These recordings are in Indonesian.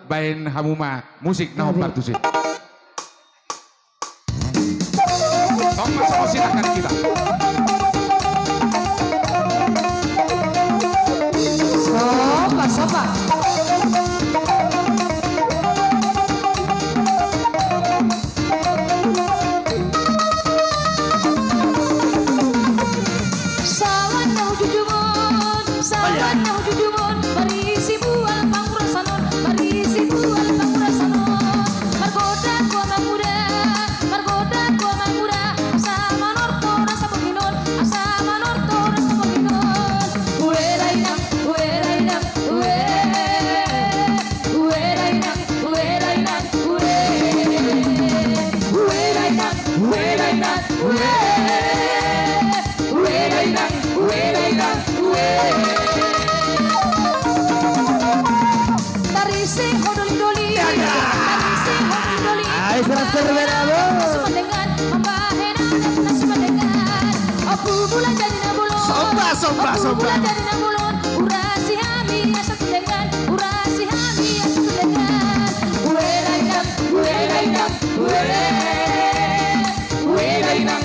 bain hamuma musik naon partusi. Sok masuk silakan kita. Sopa. Sawan nau jujumon, barisi bual pangurasanon, barisi bual pangurasanon. Margoda ko mamuda, asa manorto rasa penginon, asa manorto rasa penginon. Uerainam, uerainam, uerainam, uerainam, uerainam, uerainam, uerainam. Tarisi hodoli-doli, tarisi hodoli-doli. Ay, serang terberado. Sumendengan, pembaheran dan sumendengan. Opu bulan jadi nabulon. Sopa. Bulan jadi nabulon. Urasi hami asa tulengan, urasi hami asa tulengan. Uerainam, uerainam, uerainam, uerainam,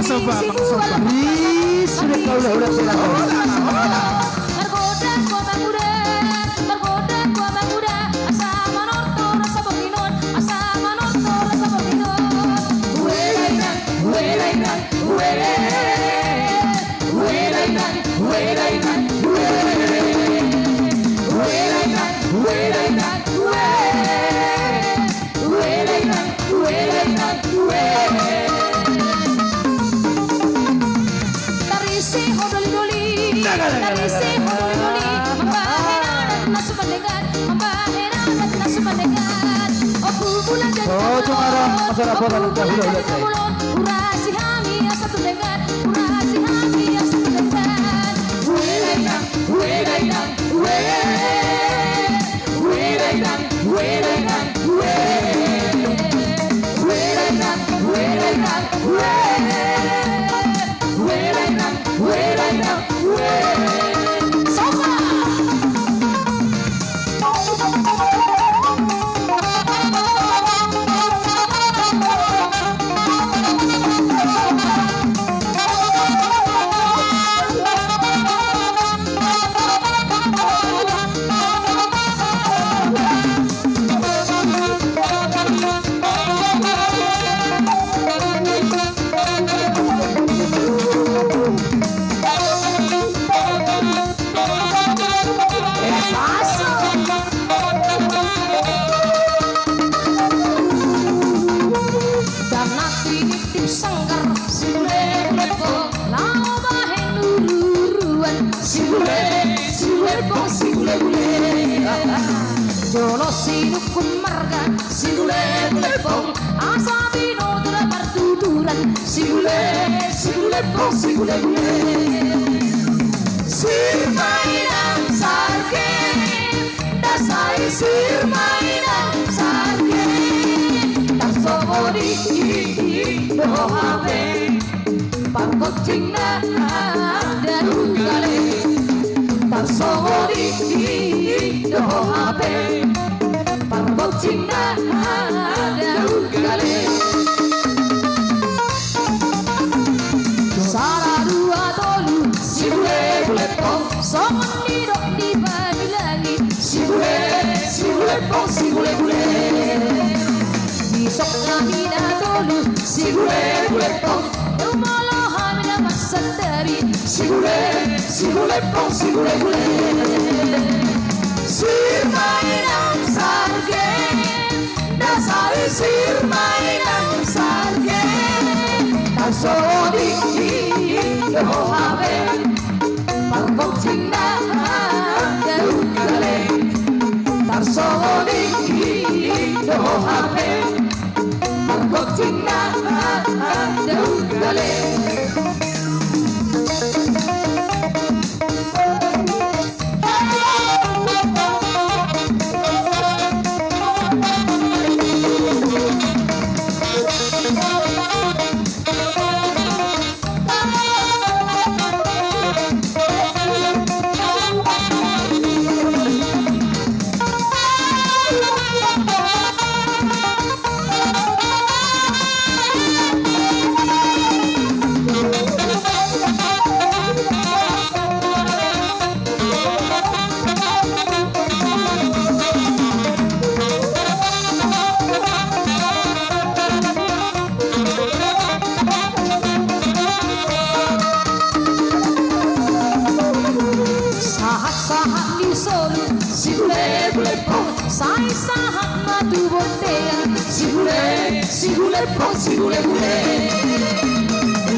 Sopa. Sudah kau udah Margoda ko mamuda, asa manorto rasa penginon, asa manorto rasa penginon. Uerainam, uerainam, uerainam, uerainam, uerainam, uerainam, uerainam, Tarisi hodoli-doli, pembaheran dan sumendengan, Opu bulan jadi nabulon, urasi hami asa tulengan, urasi hami asa tulengan. Uerainam, uerainam, uerainam, uerainam, uerainam, uerainam, Sopa. Jolo sinukun marga, sigule pong, asabino dura partuturan, sigule pong, sigule. Sirmainam sarke, dasai sirmainam sarke, tarsomori dohabe, pangkotingna darugale, tarsomori dohabe, pangkotingna darugale. Salah dua tolu, sigule pong, somon didok di badi langit, sigule pong, sigule. Bisok kami na tolu, sigule pong, umalohan na masa bari Sigule pong sigule gule Sirmainang sargen Dasari sirmainang sargen Tasodi Yohabe Pagboksing na Deugale Tasodi Yohabe Pagboksing na Deugale Sahat di solo, sigule pong, sai sahat madu botella, sigule pong, sigule gule.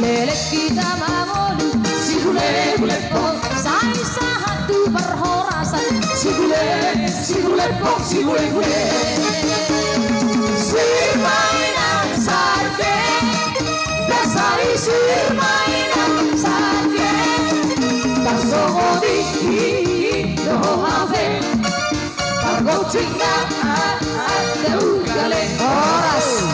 Lele kita mamolu, sigule pong, sai sahat tu berhorasan, sigule pong, sigule gule. Sirmainan sargen, dasari sirmainan sargen, tasodi. Yohabe Pagboksing na Deugale Oras